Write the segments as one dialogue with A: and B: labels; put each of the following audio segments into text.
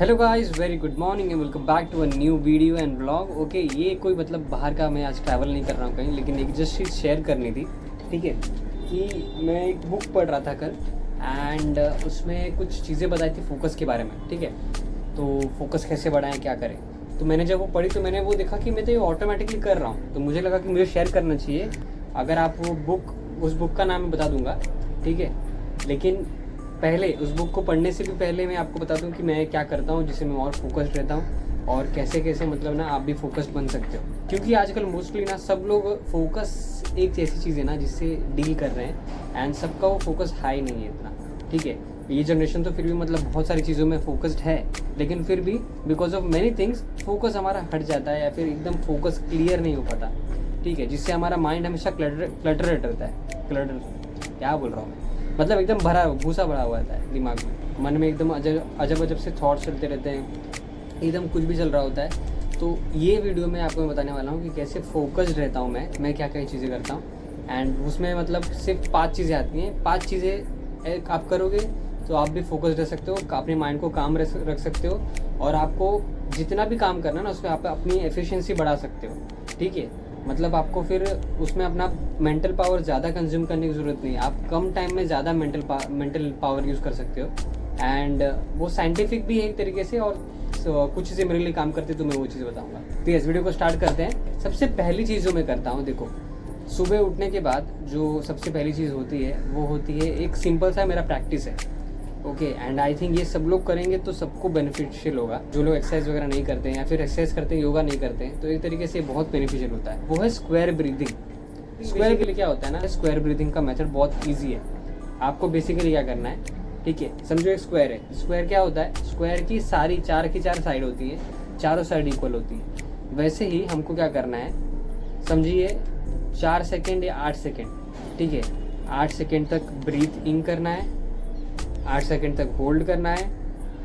A: Hello guys, very good morning and welcome back to a new video and blog. Okay, ये कोई मतलब बाहर का मैं आज ट्रैवल नहीं कर रहा हूँ कहीं, लेकिन एक जस्ट चीज़ शेयर करनी थी। ठीक है कि मैं एक बुक पढ़ रहा था कल एंड उसमें कुछ चीज़ें बताई थी फोकस के बारे में। ठीक है, तो फोकस कैसे बढ़ाएं, क्या करें। तो मैंने जब वो पढ़ी तो मैंने वो देखा कि मैं तो ये ऑटोमेटिकली कर रहा हूँ, तो मुझे लगा कि मुझे शेयर करना चाहिए। अगर आप वो उस बुक का नाम मैं बता दूँगा, ठीक है, लेकिन पहले उस बुक को पढ़ने से भी पहले मैं आपको बता दूं कि मैं क्या करता हूं जिससे मैं और फोकस्ड रहता हूं और कैसे कैसे मतलब ना आप भी फोकस्ड बन सकते हो। क्योंकि आजकल मोस्टली ना सब लोग फोकस एक ऐसी चीज़ है ना जिससे डील कर रहे हैं एंड सबका वो फोकस हाई नहीं है इतना। ठीक है, ये जनरेशन तो फिर भी मतलब बहुत सारी चीज़ों में फोकस्ड है, लेकिन फिर भी because of many things focus हमारा हट जाता है या फिर एकदम फोकस क्लियर नहीं हो पाता। ठीक है, जिससे हमारा माइंड हमेशा क्लटर रहता है। क्लटर क्या बोल रहा हूँ, मतलब एकदम भूसा भरा हुआ रहता है दिमाग में, मन में एकदम अजब से थॉट्स चलते रहते हैं, एकदम कुछ भी चल रहा होता है। तो ये वीडियो में आपको मैं बताने वाला हूँ कि कैसे फोकस्ड रहता हूँ मैं क्या क्या चीज़ें करता हूँ। एंड उसमें मतलब सिर्फ 5 चीज़ें आती हैं। 5 चीज़ें आप करोगे तो आप भी फोकस्ड रह सकते हो, अपने माइंड को काम रख सकते हो और आपको जितना भी काम करना है ना उसमें आप अपनी एफिशिएंसी बढ़ा सकते हो। ठीक है, मतलब आपको फिर उसमें अपना मेंटल पावर ज़्यादा कंज्यूम करने की ज़रूरत नहीं है। आप कम टाइम में ज़्यादा मेंटल पावर यूज़ कर सकते हो एंड वो साइंटिफिक भी है एक तरीके से, और कुछ चीज़ें मेरे लिए काम करती है तो मैं वो चीज़ बताऊंगा। तो इस वीडियो को स्टार्ट करते हैं। सबसे पहली चीज़ जो मैं करता हूँ, देखो, सुबह उठने के बाद जो सबसे पहली चीज़ होती है वो होती है एक सिंपल सा मेरा प्रैक्टिस है। ओके, एंड आई थिंक ये सब लोग करेंगे तो सबको बेनिफिशियल होगा। जो लोग एक्सरसाइज वगैरह नहीं करते हैं या फिर एक्सरसाइज करते हैं योगा नहीं करते हैं, तो एक तरीके से बहुत बेनिफिशियल होता है। वो है स्क्वायर ब्रीदिंग। स्क्वायर के लिए क्या होता है ना, स्क्वायर ब्रीदिंग का मेथड बहुत ईजी है। आपको बेसिकली क्या करना है, ठीक है, समझो एक स्क्वायर है। स्क्वायर क्या होता है, स्क्वायर की सारी 4 की 4 साइड होती है, चारों साइड इक्वल होती है। वैसे ही हमको क्या करना है, समझिए 4 सेकेंड या 8 सेकेंड, ठीक है, 8 सेकेंड तक ब्रीथ इन करना है, 8 सेकेंड तक होल्ड करना है,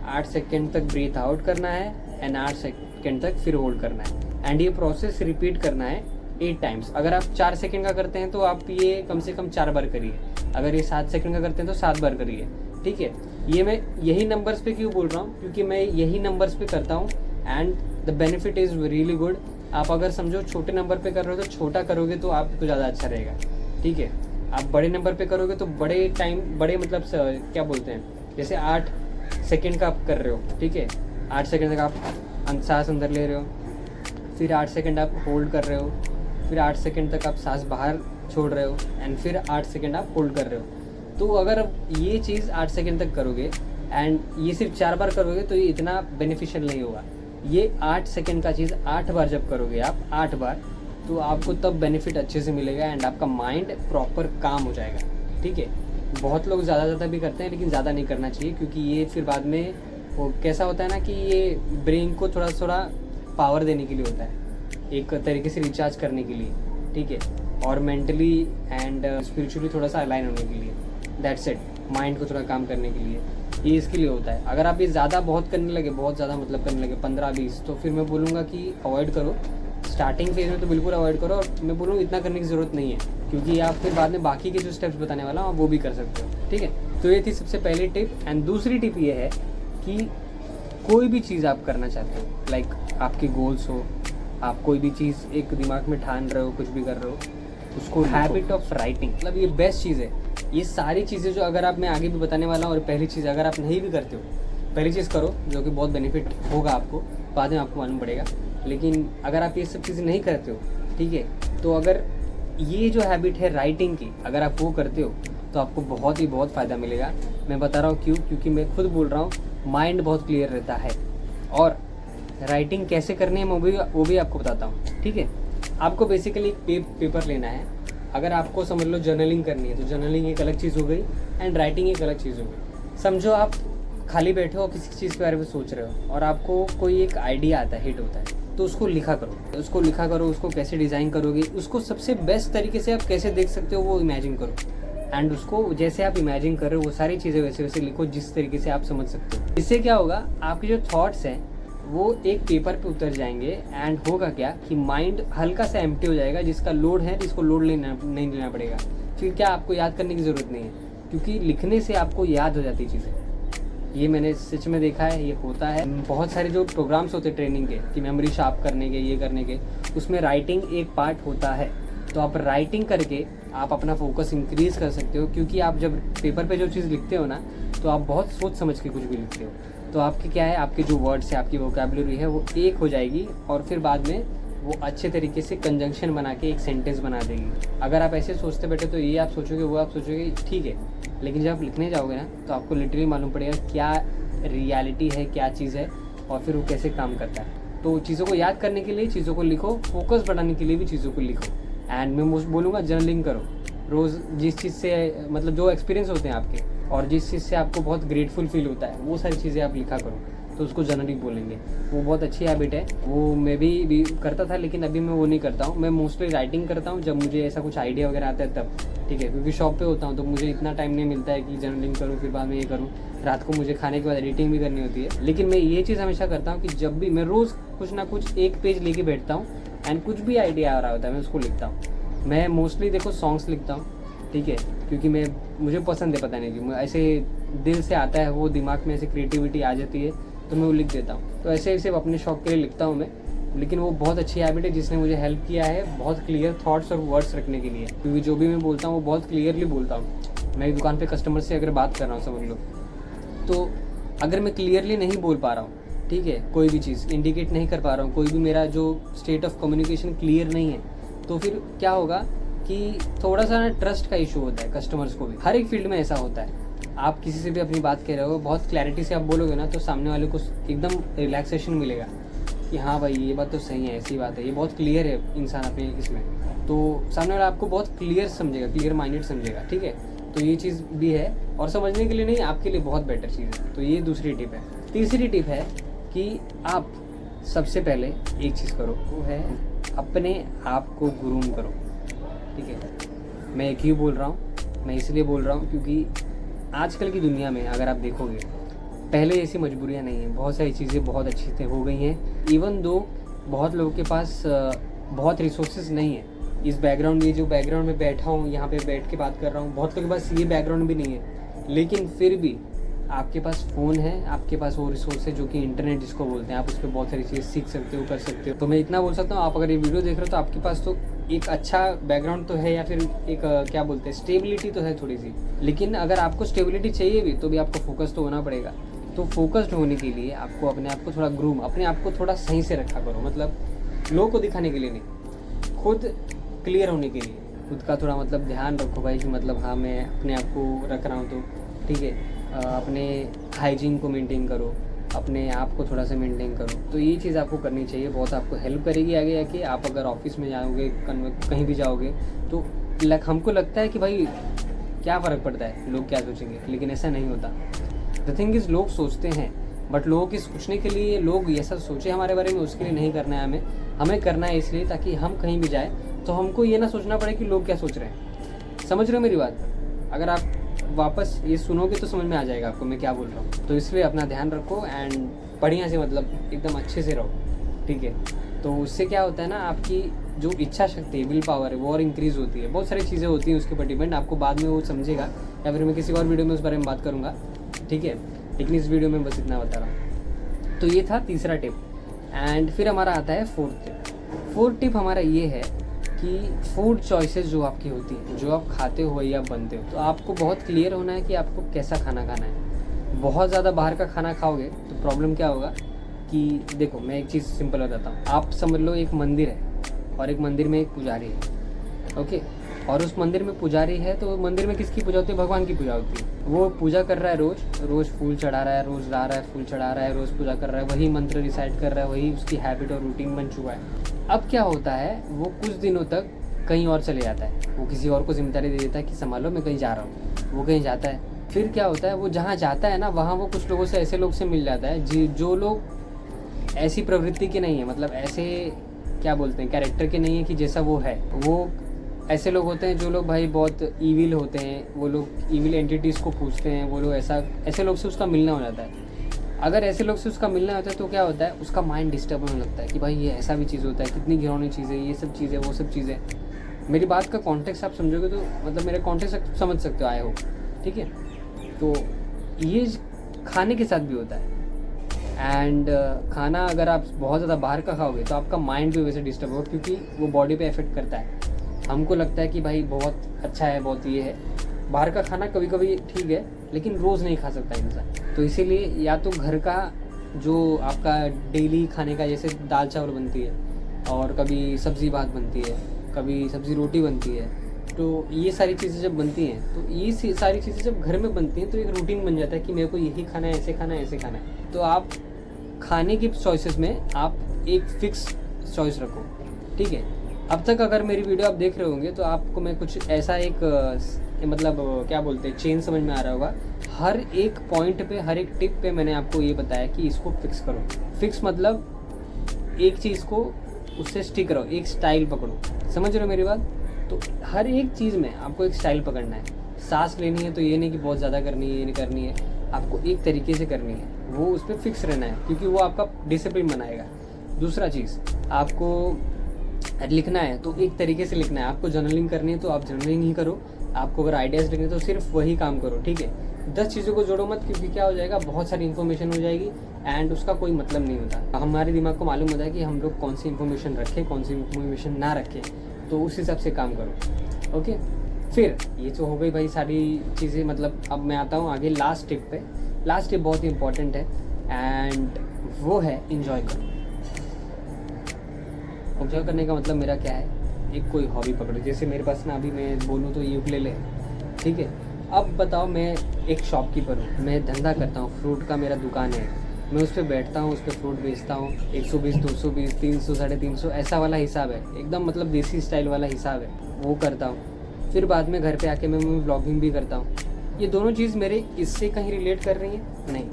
A: 8 सेकेंड तक ब्रीथ आउट करना है एंड 8 सेकेंड तक फिर होल्ड करना है। एंड ये प्रोसेस रिपीट करना है 8 टाइम्स। अगर आप 4 सेकेंड का करते हैं तो आप ये कम से कम 4 बार करिए। अगर ये 7 सेकेंड का करते हैं तो 7 बार करिए। ठीक है, ये मैं यही नंबर्स पे क्यों बोल रहा हूँ, क्योंकि मैं यही नंबर्स पे करता हूँ and the benefit is really good. आप अगर समझो छोटे नंबर पे कर रहे हो तो छोटा करोगे तो आपको ज़्यादा अच्छा रहेगा। ठीक है, आप बड़े नंबर पे करोगे तो बड़े मतलब क्या बोलते हैं, जैसे 8 सेकेंड का आप कर रहे हो, ठीक है, 8 सेकेंड तक आप सांस अंदर ले रहे हो, फिर 8 सेकेंड आप होल्ड कर रहे हो, फिर 8 सेकेंड तक आप सांस बाहर छोड़ रहे हो एंड फिर 8 सेकेंड आप होल्ड कर रहे हो। तो अगर ये चीज़ 8 सेकेंड तक करोगे एंड ये सिर्फ 4 बार करोगे तो ये इतना बेनिफिशियल नहीं होगा। ये 8 सेकेंड का चीज़ 8 बार जब करोगे आप 8 बार, तो आपको तब बेनिफिट अच्छे से मिलेगा एंड आपका माइंड प्रॉपर काम हो जाएगा। ठीक है, बहुत लोग ज़्यादा भी करते हैं लेकिन ज़्यादा नहीं करना चाहिए, क्योंकि ये फिर बाद में वो कैसा होता है ना कि ये ब्रेन को थोड़ा पावर देने के लिए होता है, एक तरीके से रिचार्ज करने के लिए। ठीक है, और मेंटली एंड स्पिरिचुअली थोड़ा सा अलाइन होने के लिए, दैट्स इट। माइंड को थोड़ा काम करने के लिए ये इसके लिए होता है। अगर आप ये ज़्यादा बहुत करने लगे, बहुत ज़्यादा मतलब करने लगे 15-20, तो फिर मैं बोलूँगा कि अवॉइड करो। स्टार्टिंग फेज में तो बिल्कुल अवॉइड करो, और मैं बोलूँ इतना करने की ज़रूरत नहीं है, क्योंकि आप फिर बाद में बाकी के जो स्टेप्स बताने वाला हूँ वो भी कर सकते हो। ठीक है, तो ये थी सबसे पहली टिप। एंड दूसरी टिप ये है कि कोई भी चीज़ आप करना चाहते हो, लाइक आपके गोल्स हो, आप कोई भी चीज़ एक दिमाग में ठान रहे हो, कुछ भी कर रहे हो, उसको हैबिट ऑफ राइटिंग, मतलब ये बेस्ट चीज़ है। ये सारी चीज़ें जो अगर आप मैं आगे भी बताने वाला हूँ, और पहली चीज़ अगर आप नहीं भी करते हो, पहली चीज़ करो जो कि बहुत बेनिफिट होगा आपको, बाद में आपको मालूम पड़ेगा। लेकिन अगर आप ये सब चीज़ें नहीं करते हो, ठीक है, तो अगर ये जो हैबिट है राइटिंग की, अगर आप वो करते हो तो आपको बहुत फ़ायदा मिलेगा। मैं बता रहा हूँ क्यों, क्योंकि मैं खुद बोल रहा हूँ, माइंड बहुत क्लियर रहता है। और राइटिंग कैसे करनी है वो भी आपको बताता हूँ। ठीक है, आपको बेसिकली एक पेपर लेना है। अगर आपको समझ लो जर्नलिंग करनी है तो जर्नलिंग एक अलग चीज़ हो गई एंड राइटिंग एक अलग चीज़ हो गई। समझो आप खाली बैठे हो, किसी चीज़ के बारे में सोच रहे हो और आपको कोई एक आइडिया आता है, हिट होता है, तो उसको लिखा करो। उसको कैसे डिज़ाइन करोगे, उसको सबसे बेस्ट तरीके से आप कैसे देख सकते हो वो इमेजिन करो। एंड उसको जैसे आप इमेजिन कर रहे हो वो सारी चीज़ें वैसे लिखो जिस तरीके से आप समझ सकते हो। इससे क्या होगा, आपके जो थॉट्स हैं वो एक पेपर पे उतर जाएंगे एंड होगा क्या कि माइंड हल्का सा एम्प्टी हो जाएगा, जिसका लोड है जिसको लोड नहीं लेना पड़ेगा। फिर क्या आपको याद करने की ज़रूरत नहीं है, क्योंकि लिखने से आपको याद हो जाती चीज़ें। ये मैंने सच में देखा है, ये होता है। बहुत सारे जो प्रोग्राम्स होते हैं ट्रेनिंग के कि मेमोरी शार्प करने के, ये करने के, उसमें राइटिंग एक पार्ट होता है। तो आप राइटिंग करके आप अपना फोकस इंक्रीज़ कर सकते हो, क्योंकि आप जब पेपर पे जो चीज़ लिखते हो ना, तो आप बहुत सोच समझ के कुछ भी लिखते हो। तो आपकी क्या है, आपके जो वर्ड्स है, आपकी वोकैबुलरी है, वो एक हो जाएगी और फिर बाद में वो अच्छे तरीके से कंजंक्शन बना के एक सेंटेंस बना देगी। अगर आप ऐसे सोचते बैठे तो ये आप सोचोगे, वो आप सोचोगे, ठीक है, लेकिन जब आप लिखने जाओगे ना तो आपको लिटरली मालूम पड़ेगा क्या रियलिटी है, क्या चीज़ है और फिर वो कैसे काम करता है। तो चीज़ों को याद करने के लिए चीज़ों को लिखो, फोकस बढ़ाने के लिए भी चीज़ों को लिखो। एंड मैं मोस्ट बोलूँगा जर्नलिंग करो। रोज़ जिस चीज़ से मतलब जो एक्सपीरियंस होते हैं आपके और जिस चीज़ से आपको बहुत ग्रेटफुल फील होता है, वो सारी चीज़ें आप लिखा करो, तो उसको जर्नलिंग बोलेंगे। वो बहुत अच्छी हैबिट है, वो मैं भी करता था, लेकिन अभी मैं वो नहीं करता हूँ। मैं मोस्टली राइटिंग करता हूँ जब मुझे ऐसा कुछ आइडिया वगैरह आता है तब, ठीक है, क्योंकि शॉप पे होता हूँ तो मुझे इतना टाइम नहीं मिलता है कि जर्नलिंग करूँ फिर बाद में ये करूँ। रात को मुझे खाने के बाद एडिटिंग भी करनी होती है। लेकिन मैं ये चीज़ हमेशा करता हूँ कि जब भी मैं रोज़ कुछ ना कुछ एक पेज लेके बैठता हूँ एंड कुछ भी आइडिया आ रहा होता है मैं उसको लिखता हूँ। मैं मोस्टली देखो सॉन्ग्स लिखता हूँ, ठीक है, क्योंकि मुझे पसंद है, पता नहीं क्यों ऐसे दिल से आता है, वो दिमाग में ऐसे क्रिएटिविटी आ जाती है तो मैं वो लिख देता हूँ। तो ऐसे सिर्फ अपने शौक के लिए लिखता हूँ मैं, लेकिन वो बहुत अच्छी हैबिट है जिसने मुझे हेल्प किया है बहुत क्लियर थॉट्स और वर्ड्स रखने के लिए, क्योंकि जो भी मैं बोलता हूँ वो बहुत क्लियरली बोलता हूँ। मैं दुकान पे कस्टमर से अगर बात कर रहा हूँ समझ लो, तो अगर मैं क्लियरली नहीं बोल पा रहा हूँ, ठीक है, कोई भी चीज़ इंडिकेट नहीं कर पा रहा हूँ, कोई भी मेरा जो स्टेट ऑफ कम्युनिकेशन क्लियर नहीं है, तो फिर क्या होगा कि थोड़ा सा ना ट्रस्ट का इशू होता है कस्टमर्स को भी। हर एक फील्ड में ऐसा होता है। आप किसी से भी अपनी बात कह रहे हो, बहुत क्लैरिटी से आप बोलोगे ना तो सामने वाले को एकदम रिलैक्सेशन मिलेगा कि हाँ भाई ये बात तो सही है, ऐसी बात है, ये बहुत क्लियर है इंसान अपने इसमें, तो सामने वाला आपको बहुत क्लियर समझेगा, क्लियर माइंडेड समझेगा, ठीक है। तो ये चीज़ भी है, और समझने के लिए नहीं, आपके लिए बहुत बेटर चीज़ है। तो ये दूसरी टिप है। तीसरी टिप है कि आप सबसे पहले एक चीज़ करो, वो है अपने आप को ग्रूम करो, ठीक है। मैं एक ही बोल रहा हूँ, मैं इसलिए बोल रहा हूँ क्योंकि आजकल की दुनिया में अगर आप देखोगे, पहले ऐसी मजबूरियाँ नहीं हैं, बहुत सारी चीज़ें बहुत अच्छी से हो गई हैं। इवन दो बहुत लोगों के पास बहुत रिसोर्सेज नहीं है। इस बैकग्राउंड, ये जो बैकग्राउंड में बैठा हूँ, यहाँ पे बैठ के बात कर रहा हूँ, बहुत लोगों के पास ये बैकग्राउंड भी नहीं है, लेकिन फिर भी आपके पास फ़ोन है, आपके पास वो रिसोर्स है जो कि इंटरनेट जिसको बोलते हैं, आप उस पर बहुत सारी चीज़ सीख सकते हो, कर सकते हो। तो मैं इतना बोल सकता हूँ, आप अगर ये वीडियो देख रहे हो तो आपके पास तो एक अच्छा बैकग्राउंड तो है, या फिर एक क्या बोलते हैं, स्टेबिलिटी तो है थोड़ी सी। लेकिन अगर आपको स्टेबिलिटी चाहिए भी तो भी आपको फोकस तो होना पड़ेगा। तो फोकस्ड होने के लिए आपको अपने आप को थोड़ा ग्रूम, अपने आप को थोड़ा सही से रखा करो, मतलब लोगों को दिखाने के लिए नहीं, खुद क्लियर होने के लिए खुद का थोड़ा मतलब ध्यान रखो भाई कि मतलब हाँ मैं अपने आप को रख रहा हूँ, तो ठीक है, अपने हाइजीन को मेंटेन करो, अपने आप को थोड़ा सा मेंटेन करो। तो ये चीज़ आपको करनी चाहिए, बहुत आपको हेल्प करेगी आगे आके। आप अगर ऑफिस में जाओगे, कहीं भी जाओगे, तो हमको लगता है कि भाई क्या फ़र्क पड़ता है, लोग क्या सोचेंगे, लेकिन ऐसा नहीं होता। द थिंग इज़, लोग सोचते हैं, बट लोगों की सोचने के लिए, लोग ऐसा सोचे हमारे बारे में, उसके लिए नहीं करना है हमें करना है इसलिए ताकि हम कहीं भी जाए तो हमको ये ना सोचना पड़े कि लोग क्या सोच रहे हैं। समझ रहे हो मेरी बात? अगर आप वापस ये सुनोगे तो समझ में आ जाएगा आपको मैं क्या बोल रहा हूँ। तो इसलिए अपना ध्यान रखो एंड बढ़िया से, मतलब एकदम अच्छे से रहो, ठीक है। तो उससे क्या होता है ना, आपकी जो इच्छा शक्ति है, विल पावर है, वो और इंक्रीज़ होती है। बहुत सारी चीज़ें होती हैं उसके ऊपर डिपेंड, आपको बाद में वो समझेगा, या फिर मैं किसी और वीडियो में उस बारे में बात करूँगा, ठीक है। लेकिन इस वीडियो में बस इतना बता रहा हूँ। तो ये था तीसरा टिप। एंड फिर हमारा आता है फोर्थ टिप। फोर्थ टिप हमारा ये है कि फूड चॉइसेस जो आपकी होती है, जो आप खाते हो या बनते हो, तो आपको बहुत क्लियर होना है कि आपको कैसा खाना खाना है। बहुत ज़्यादा बाहर का खाना खाओगे तो प्रॉब्लम क्या होगा कि देखो, मैं एक चीज़ सिंपल बताता हूँ। आप समझ लो एक मंदिर है और एक मंदिर में एक पुजारी है, ओके, और उस मंदिर में पुजारी है, तो मंदिर में किसकी पूजा होती है? भगवान की पूजा होती है। वो पूजा कर रहा है, रोज़ फूल चढ़ा रहा है, रोज़ ला रहा है, फूल चढ़ा रहा है, रोज़ पूजा कर रहा है, वही मंत्र रिसाइट कर रहा है, वही उसकी हैबिट और रूटीन बन चुका है। अब क्या होता है, वो कुछ दिनों तक कहीं और चले जाता है, वो किसी और को जिम्मेदारी दे देता है कि संभालो मैं कहीं जा रहा हूँ। वो कहीं जाता है, फिर क्या होता है, वो जहाँ जाता है ना, वहाँ वो कुछ लोगों से, ऐसे लोग से मिल जाता है जो लोग ऐसी प्रवृत्ति के नहीं है, मतलब ऐसे क्या बोलते हैं, कैरेक्टर के नहीं है कि जैसा वो है। वो ऐसे लोग होते हैं जो लोग भाई बहुत ईविल होते हैं, वो लोग ईविल एंटिटीज़ को पूछते हैं, वो लोग ऐसे लोग से उसका मिलना हो जाता है। अगर ऐसे लोग से उसका मिलना होता है तो क्या होता है, उसका माइंड डिस्टर्ब होने लगता है कि भाई ये ऐसा भी चीज़ होता है, कितनी घिनौनी चीज़ है, ये सब चीज़ें, वो सब चीज़ें। मेरी बात का कॉन्टेक्स्ट आप समझोगे तो मतलब मेरे कॉन्टेक्स्ट समझ सकते हो, आए हो, ठीक है। तो ये खाने के साथ भी होता है। एंड खाना अगर आप बहुत ज़्यादा बाहर का खाओगे तो आपका माइंड भी वैसे डिस्टर्ब होगा, क्योंकि वो बॉडी पे इफेक्ट करता है। हमको लगता है कि भाई बहुत अच्छा है, बहुत ये है, बाहर का खाना कभी कभी ठीक है, लेकिन रोज़ नहीं खा सकता इंसान। तो इसीलिए या तो घर का जो आपका डेली खाने का, जैसे दाल चावल बनती है और कभी सब्ज़ी भात बनती है, कभी सब्ज़ी रोटी बनती है, तो ये सारी चीज़ें जब बनती हैं, तो ये सारी चीज़ें जब घर में बनती हैं तो एक रूटीन बन जाता है कि मेरे को यही खाना है, ऐसे खाना है, ऐसे खाना है। तो आप खाने की चॉइसेस में आप एक फिक्स चॉइस रखो, ठीक है। अब तक अगर मेरी वीडियो आप देख रहे होंगे तो आपको मैं कुछ ऐसा एक मतलब क्या बोलते हैं, चेन समझ में आ रहा होगा। हर एक पॉइंट पे, हर एक टिप पे मैंने आपको ये बताया कि इसको फिक्स करो। फिक्स मतलब एक चीज़ को उससे स्टिक रहो, एक स्टाइल पकड़ो, समझ रहे हो मेरी बात। तो हर एक चीज़ में आपको एक स्टाइल पकड़ना है। सांस लेनी है तो ये नहीं कि बहुत ज़्यादा करनी है, ये नहीं करनी है, आपको एक तरीके से करनी है, वो उस पर फिक्स रहना है, क्योंकि वो आपका डिसिप्लिन बनाएगा। दूसरा चीज़, आपको लिखना है तो एक तरीके से लिखना है। आपको जर्नलिंग करनी है तो आप जर्नलिंग ही करो। आपको अगर आइडियाज़ लिखने तो सिर्फ वही काम करो, ठीक है। 10 चीज़ों को जोड़ो मत, क्योंकि क्या हो जाएगा, बहुत सारी इन्फॉर्मेशन हो जाएगी एंड उसका कोई मतलब नहीं होता। हमारे दिमाग को मालूम होता है कि हम लोग कौन सी इन्फॉर्मेशन रखें, कौन सी इन्फॉर्मेशन ना रखें, तो उस हिसाब से काम करो, ओके। फिर ये तो हो गई भाई सारी चीज़ें, मतलब अब मैं आता हूँ आगे लास्ट टिप पे। लास्ट टिप बहुत ही इंपॉर्टेंट है एंड वो है इंजॉय करो। इंजॉय करने का मतलब मेरा क्या है, एक कोई हॉबी पकड़ो। जैसे मेरे पास ना अभी मैं बोलूँ तो यूकेलेले है, ठीक है। अब बताओ, मैं एक शॉपकीपर हूँ, मैं धंधा करता हूँ, फ्रूट का मेरा दुकान है, मैं उस पर बैठता हूँ, उस पर फ्रूट बेचता हूँ। 120, 220, 300, 350 ऐसा वाला हिसाब है, एकदम मतलब देसी स्टाइल वाला हिसाब है, वो करता हूँ। फिर बाद में घर पे आके मैं व्लॉगिंग भी करता हूँ। ये दोनों चीज़ मेरे इससे कहीं रिलेट कर रही हैं नहीं,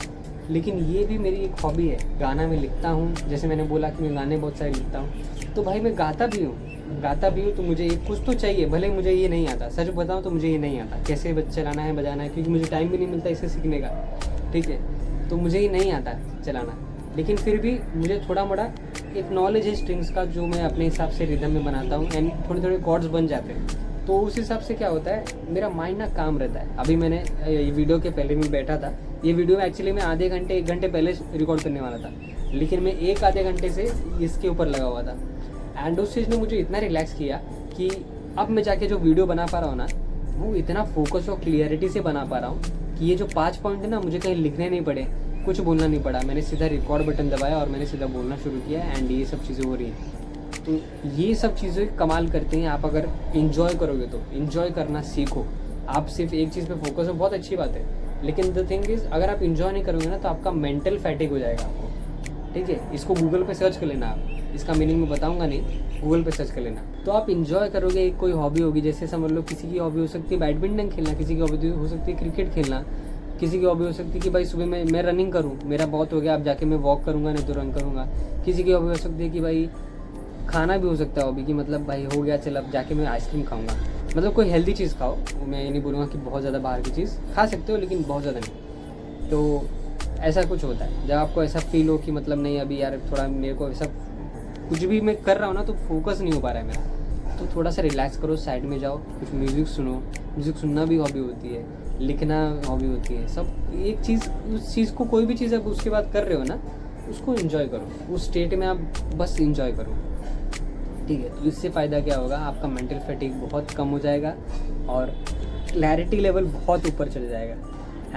A: लेकिन ये भी मेरी एक हॉबी है। गाना मैं लिखता हूँ, जैसे मैंने बोला कि मैं गाने बहुत सारे लिखता हूँ, तो भाई मैं गाता भी हूँ तो मुझे एक कुछ तो चाहिए, भले मुझे ये नहीं आता, सच बताऊँ तो मुझे ये नहीं आता कैसे चलाना है, बजाना है, क्योंकि मुझे टाइम भी नहीं मिलता इसे सीखने का, ठीक है। तो मुझे ये नहीं आता चलाना, लेकिन फिर भी मुझे थोड़ा मोड़ा एक नॉलेज है स्ट्रिंग्स का, जो मैं अपने हिसाब से रिदम में बनाता हूँ एंड थोड़े थोड़े कॉर्ड्स बन जाते हैं। तो उस हिसाब से क्या होता है, मेरा माइंड ना काम रहता है। अभी मैंने ये वीडियो के पहले में बैठा था, ये वीडियो एक्चुअली मैं आधे घंटे 1 घंटे पहले रिकॉर्ड करने वाला था, लेकिन मैं 1 आधे घंटे से इसके ऊपर लगा हुआ था एंड उस चीज़ ने मुझे इतना रिलैक्स किया कि अब मैं जाके जो वीडियो बना पा रहा हूँ ना, वो इतना फोकस और क्लियरिटी से बना पा रहा हूँ कि ये जो 5 पॉइंट है ना, मुझे कहीं लिखने नहीं पड़े, कुछ बोलना नहीं पड़ा, मैंने सीधा रिकॉर्ड बटन दबाया और मैंने सीधा बोलना शुरू किया एंड ये सब चीज़ें हो रही हैं। तो ये सब चीज़ें कमाल करते हैं। आप अगर इन्जॉय करोगे तो इन्जॉय करना सीखो। आप सिर्फ एक चीज़ पे फोकस हो, बहुत अच्छी बात है, लेकिन द थिंग इज़, अगर आप इन्जॉय नहीं करोगे ना तो आपका मेंटल फैटिक हो जाएगा आपको, ठीक है। इसको गूगल पे सर्च कर लेना, आप इसका मीनिंग मैं बताऊंगा नहीं, गूगल पे सर्च कर लेना। तो आप इन्जॉय करोगे, एक कोई हॉबी होगी, जैसे समझ लो किसी की हॉबी हो सकती है बैडमिंटन खेलना, किसी की हॉबी हो सकती है क्रिकेट खेलना, किसी की हॉबी हो सकती है कि भाई सुबह मैं रनिंग करूँ, मेरा बहुत हो गया, अब जाके मैं वॉक करूँगा, नहीं तो रन करूँगा। किसी की हॉबी हो सकती है कि भाई खाना भी हो सकता है हॉबी की, मतलब भाई हो गया चल अब जाके मैं आइसक्रीम खाऊंगा, मतलब कोई हेल्दी चीज़ खाओ। मैं ये नहीं बोलूँगा कि बहुत ज़्यादा बाहर की चीज़ खा सकते हो, लेकिन बहुत ज़्यादा नहीं। तो ऐसा कुछ होता है जब आपको ऐसा फील हो कि मतलब नहीं अभी यार थोड़ा मेरे को ऐसा कुछ भी मैं कर रहा हूँ ना तो फोकस नहीं हो पा रहा है मेरा, तो थोड़ा सा रिलैक्स करो, साइड में जाओ, कुछ म्यूज़िक सुनो। म्यूज़िक सुनना भी हॉबी होती है, लिखना हॉबी होती है, सब एक चीज़, उस चीज़ को कोई भी चीज़ आप उसके बाद कर रहे हो ना, उसको एंजॉय करो, उस स्टेट में आप बस एंजॉय करो, ठीक है। तो इससे फ़ायदा क्या होगा, आपका मेंटल फैटिग बहुत कम हो जाएगा और क्लैरिटी लेवल बहुत ऊपर चले जाएगा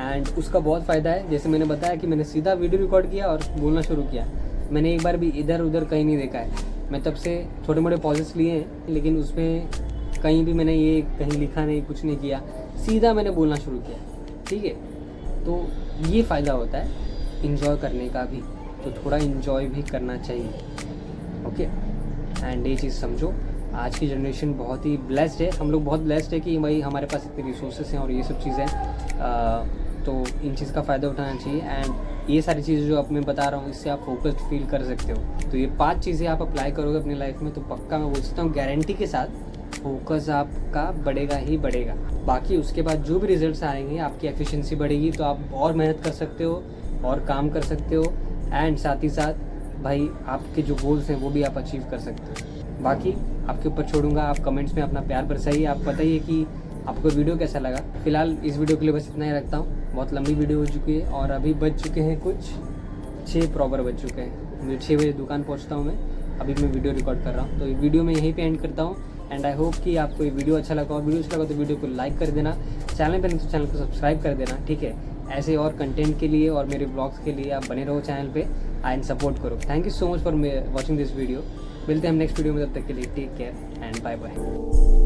A: एंड उसका बहुत फ़ायदा है। जैसे मैंने बताया कि मैंने सीधा वीडियो रिकॉर्ड किया और बोलना शुरू किया, मैंने एक बार भी इधर उधर कहीं नहीं देखा है। मैं तब से थोड़े मोटे पॉजेस लिए हैं, लेकिन उसमें कहीं भी मैंने ये कहीं लिखा नहीं, कुछ नहीं किया, सीधा मैंने बोलना शुरू किया, ठीक है। तो ये फ़ायदा होता है इंजॉय करने का भी, तो थोड़ा इंजॉय भी करना चाहिए, ओके। एंड ये चीज़ समझो, आज की जनरेशन बहुत ही ब्लेस्ड है, हम लोग बहुत ब्लेस्ड है कि भाई हमारे पास इतने रिसोर्सेस हैं और ये सब चीज़ें, तो इन चीज़ का फ़ायदा उठाना चाहिए। एंड ये सारी चीज़ें जो अब मैं बता रहा हूँ, इससे आप फोकस्ड फील कर सकते हो। तो ये 5 चीज़ें आप अप्लाई करोगे अपनी लाइफ में तो पक्का मैं बोल सकता हूँ गारंटी के साथ फोकस आपका बढ़ेगा ही बढ़ेगा। बाकी उसके बाद जो भी रिजल्ट्स आएंगे, आपकी एफिशिएंसी बढ़ेगी, तो आप और मेहनत कर सकते हो और काम कर सकते हो एंड साथ ही साथ भाई आपके जो गोल्स हैं वो भी आप अचीव कर सकते हो। बाकी आपके ऊपर छोड़ूंगा, आप कमेंट्स में अपना प्यार बरसाइए। आप बताइए कि आपको वीडियो कैसा लगा। फिलहाल इस वीडियो के लिए बस इतना ही रखता हूँ। बहुत लंबी वीडियो हो चुकी है और अभी बज चुके हैं कुछ 6 प्रॉपर बज चुके हैं। मुझे 6 बजे दुकान पहुंचता हूँ मैं, अभी मैं वीडियो रिकॉर्ड कर रहा हूँ। तो ये वीडियो मैं यहीं पे एंड करता हूँ एंड आई होप कि आपको ये वीडियो अच्छा लगा। और वीडियो अच्छा लगा तो वीडियो को लाइक कर देना, चैनल पर नहीं तो चैनल को सब्सक्राइब कर देना, ठीक है। ऐसे और कंटेंट के लिए और मेरे ब्लॉग्स के लिए आप बने रहो चैनल पे एंड सपोर्ट करो। Thank you so much for watching this video. मिलते हैं हम नेक्स्ट वीडियो में, तब तक के लिए take care and bye bye.